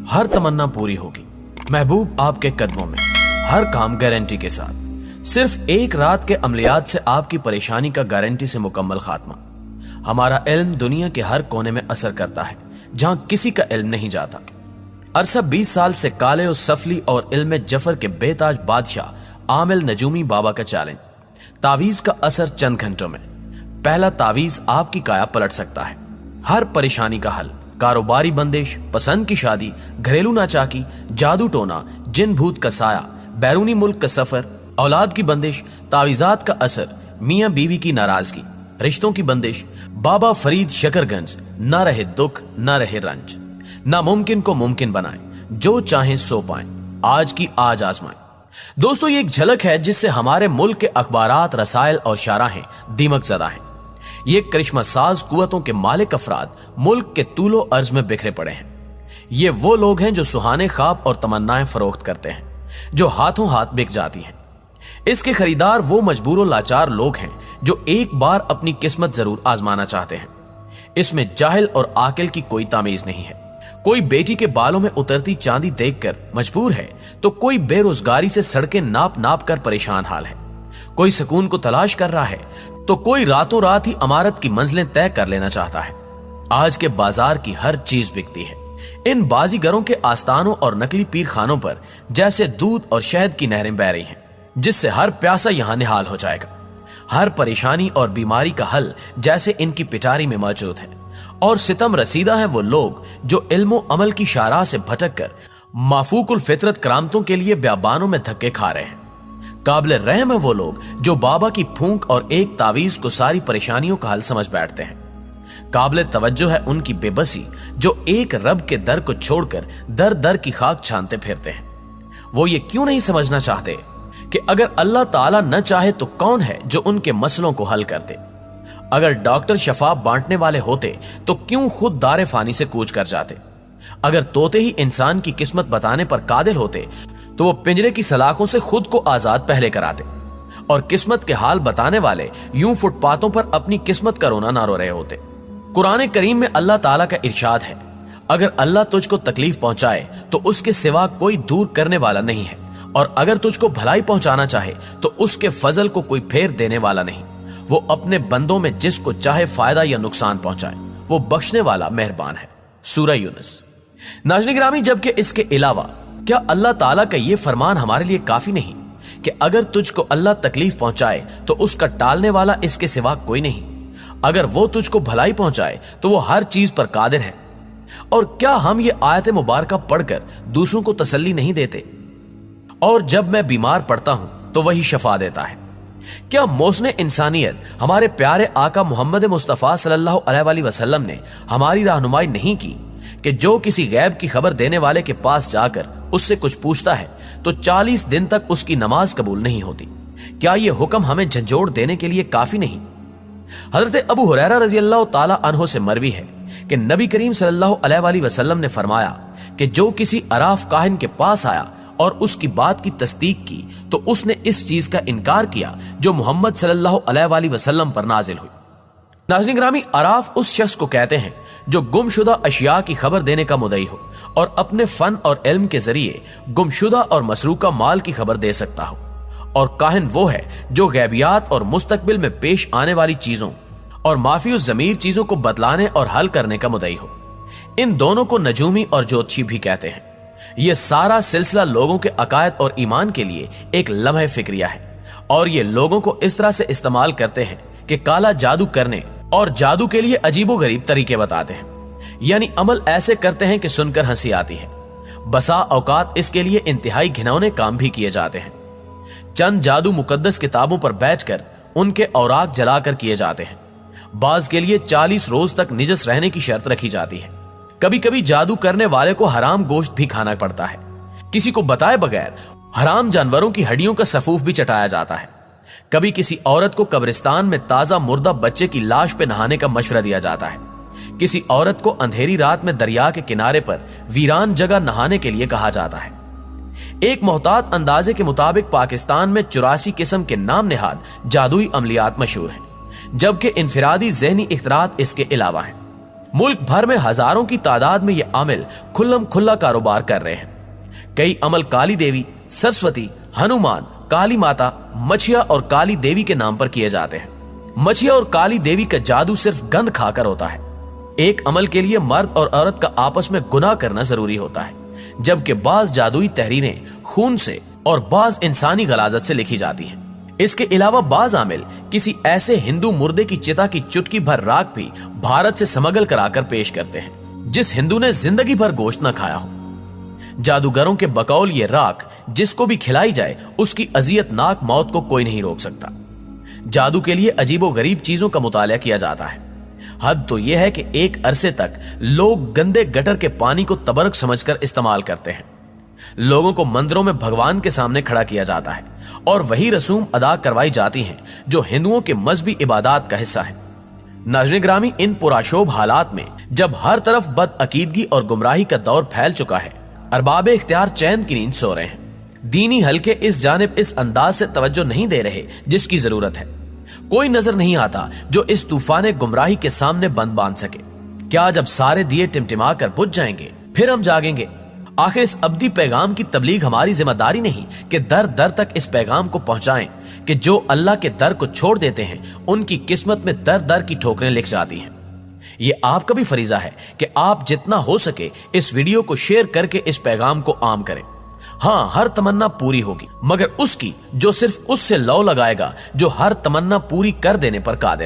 हर तमन्ना पूरी होगी। महबूब आपके कदमों में, हर काम गारंटी के साथ। सिर्फ एक रात के अमलियात से आपकी परेशानी का गारंटी से मुकम्मल खात्मा। हमारा इल्म दुनिया के हर कोने में असर करता है जहां किसी का इल्म नहीं जाता। अरसा 20 साल से काले और सफली और इल्म जफर के बेताज बादशाह आमिल नजूमी बाबा का चैलेंज। तावीज का असर चंद घंटों में। पहला तावीज आपकी काया पलट सकता है। हर परेशानी का हल, कारोबारी बंदिश, पसंद की शादी, घरेलू नाचाकी, जादू टोना, जिन भूत का साया, बैरूनी मुल्क का सफर, औलाद की बंदिश, तावीजात का असर, मियां बीवी की नाराजगी, रिश्तों की बंदिश। बाबा फरीद शकरगंज, ना रहे दुख ना रहे रंज। नामुमकिन को मुमकिन बनाएं, जो चाहें सो पाएं, आज की आज आजमाएं। दोस्तों, ये एक झलक है जिससे हमारे मुल्क के अखबारात, रसायल और शाराहें दीमक ज़दा हैं। ये करिश्मा साज कुव्वतों के मालिक अफराद मुल्क के तूलो अर्ज में बिखरे पड़े हैं। ये वो लोग हैं जो सुहाने ख्वाब और तमन्नाएं फरोख्त करते हैं, जो हाथों हाथ बिक जाती हैं। इसके खरीदार वो मजबूर लाचार लोग हैं जो एक बार अपनी किस्मत जरूर आजमाना चाहते हैं। इसमें जाहिल और आकिल की कोई तामीज नहीं है। कोई बेटी के बालों में उतरती चांदी देखकर मजबूर है, तो कोई बेरोजगारी से सड़कें नाप नाप कर परेशान हाल है। कोई सुकून को तलाश कर रहा है, तो कोई रातों रात ही अमारत की मंजिलें तय कर लेना चाहता है। आज के बाजार की हर चीज बिकती है। इन बाजीगरों के आस्थानों और नकली पीर खानों पर जैसे दूध और शहद की नहरें बह रही हैं, जिससे हर प्यासा यहां निहाल हो जाएगा। हर परेशानी और बीमारी का हल जैसे इनकी पिटारी में मौजूद है। और सितम रसीदा है वो लोग जो इल्मो अमल की शारा से भटक कर माफूकुल फितरत करामतों के लिए ब्याबानों में धक्के खा रहे हैं। काबिल रहम है वो लोग जो बाबा की फूंक और एक तावीज को सारी परेशानियों का हल समझ बैठते हैं। काबिल तवज्जो है उनकी बेबसी जो एक रब के दर को छोड़कर दर दर की खाक छानते फिरते हैं। वो ये क्यों नहीं समझना चाहते कि अगर अल्लाह ताला न चाहे तो कौन है जो उनके मसलों को हल कर दे। अगर डॉक्टर शफा बांटने वाले होते तो क्यों खुद दारे फानी से कूच कर जाते। अगर तोते ही इंसान की किस्मत बताने पर कादिर होते तो वो पिंजरे की सलाखों से खुद को आजाद पहले कराते। और किस्मत के हाल बताने वाले यूं फुटपाथों पर अपनी किस्मत का रोना ना रो रहे होते। कुरान करीम में अल्लाह ताला का इरशाद है, अगर अल्लाह तुझको तकलीफ पहुंचाए तो उसके सिवा कोई दूर करने वाला नहीं है, और अगर तुझको भलाई पहुंचाना चाहे तो उसके फजल को कोई फेर देने वाला नहीं। वो अपने बंदों में जिसको चाहे फायदा या नुकसान पहुंचाए, वो बख्शने वाला मेहरबान है। सूरह यूनुस। नाज़रीन गिरामी, जबकि इसके अलावा क्या अल्लाह ताला का ये फरमान हमारे लिए काफी नहीं कि अगर तुझको अल्लाह तकलीफ पहुंचाए तो उसका टालने वाला इसके सिवा कोई नहीं। अगर वो तुझको भलाई पहुंचाए तो वो हर चीज पर कादिर है। और क्या हम ये आयत मुबारका पढ़कर दूसरों को तसल्ली नहीं देते? और जब मैं बीमार पड़ता हूं तो वही शफा देता है। क्या मौसने इंसानियत हमारे प्यारे आका मोहम्मद मुस्तफ़ा सल्लल्लाहु अलैहि वसल्लम ने हमारी रहनुमाई नहीं की कि जो किसी गैब की खबर देने वाले के पास जाकर उससे कुछ पूछता है तो 40 दिन तक उसकी नमाज कबूल नहीं होती? क्या यह हुक्म हमें झंझोड़ देने के लिए काफी नहीं? हजरत अबू हुरैरा रजी अल्लाह ताला अन्हो से मरवी है कि नबी करीम सल्लल्लाहु अलैहि वसल्लम ने फरमाया कि जो किसी अराफ काहिन के पास आया और उसकी बात की तस्दीक की तो उसने इस चीज का इनकार किया जो मोहम्मद सल्लल्लाहु अलैहि वसल्लम पर नाजिल हुई। नाज़रीन ग्रामी, अराफ उस शख्स को कहते हैं जो गुमशुदा अशिया की खबर देने का मुदई हो और अपने फन और इल्म के जरिए गुमशुदा और मसरूका माल की खबर दे सकता हो। और काहिन वो है जो गैबियात और मुस्तकबिल में पेश आने वाली चीजों और माफी जमीर चीजों को बतलाने और हल करने का मुदई हो। इन दोनों को नजूमी और ज्योतिषी भी कहते हैं। यह सारा सिलसिला लोगों के अकायद और ईमान के लिए एक लम्हे फिक्रिया है, और ये लोगों को इस तरह से इस्तेमाल करते हैं कि काला जादू करने और जादू के लिए अजीबो गरीब तरीके बताते हैं, यानी अमल ऐसे करते हैं कि सुनकर हंसी आती है। बसा औकात इसके लिए इंतहाई घिनौने काम भी किए जाते हैं। चंद जादू मुकद्दस किताबों पर बैठकर उनके औराक जलाकर किए जाते हैं। बाज के लिए 40 रोज तक निजस रहने की शर्त रखी जाती है। कभी कभी जादू करने वाले को हराम गोश्त भी खाना पड़ता है। किसी को बताए बगैर हराम जानवरों की हड्डियों का सफूफ भी चटाया जाता है। कभी किसी औरत को कब्रिस्तान में ताजा मुर्दा बच्चे की लाश पे नहाने का मशवरा दिया जाता है। किसी औरत को अंधेरी रात में दरिया के किनारे पर वीरान जगह नहाने के लिए कहा जाता है। एक मोहतात अंदाजे के मुताबिक पाकिस्तान में 84 किस्म के नाम निहाद जादुई अमलियात मशहूर हैं, जबकि इनफिरादी ज़हनी इख्तरात इसके अलावा हैं। मुल्क भर में हजारों की तादाद में ये आमिल खुल्लम खुल्ला कारोबार कर रहे हैं। कई अमल काली देवी, सरस्वती, हनुमान, काली माता, मछिया और काली देवी के नाम पर किए जाते हैं। मछिया और काली देवी का जादू सिर्फ गंध खाकर होता है। एक अमल के लिए मर्द और औरत का आपस में गुनाह करना जरूरी होता है, जबकि बाज जादुई तहरीरें खून से और बाज इंसानी गलाजत से लिखी जाती हैं। इसके अलावा बाज आमिल किसी ऐसे हिंदू मुर्दे की चिता की चुटकी भर राख भी भारत से स्मगल कराकर पेश करते हैं, जिस हिंदू ने जिंदगी भर गोश्त न खाया हो। जादूगरों के बकौल ये राख जिसको भी खिलाई जाए उसकी अजियतनाक मौत को कोई नहीं रोक सकता। जादू के लिए अजीबो गरीब चीजों का मुताला किया जाता है। हद तो यह है कि एक अरसे तक लोग गंदे गटर के पानी को तबरक समझकर इस्तेमाल करते हैं। लोगों को मंदिरों में भगवान के सामने खड़ा किया जाता है और वही रसूम अदा करवाई जाती हैं जो हिंदुओं के मजहबी इबादत का हिस्सा है। नाज़रीन ग्रामी, इन पुराशोभ हालात में जब हर तरफ बदअकीदगी और गुमराही का दौर फैल चुका है, अरबाब इख्तियार चैन की नींद सो रहे हैं। दीनी हल्के इस जानिब इस अंदाज से तवज्जो नहीं दे रहे जिसकी जरूरत है। कोई नजर नहीं आता जो इस तूफान गुमराही के सामने बंद बांध सके। क्या जब सारे दिए टिमटिमा कर बुझ जाएंगे फिर हम जागेंगे? आखिर इस अब्दी पैगाम की तबलीग हमारी जिम्मेदारी नहीं कि दर दर तक इस पैगाम को पहुंचाएं कि जो अल्लाह के दर को छोड़ देते हैं उनकी किस्मत में दर दर की ठोकरें लिख जाती हैं। ये आपका भी फरीजा है कि आप जितना हो सके इस वीडियो को शेयर करके इस पैगाम को आम करें। हाँ, हर तमन्ना पूरी होगी, मगर उसकी जो सिर्फ उससे लौ लगाएगा जो हर तमन्ना पूरी कर देने पर कादिर।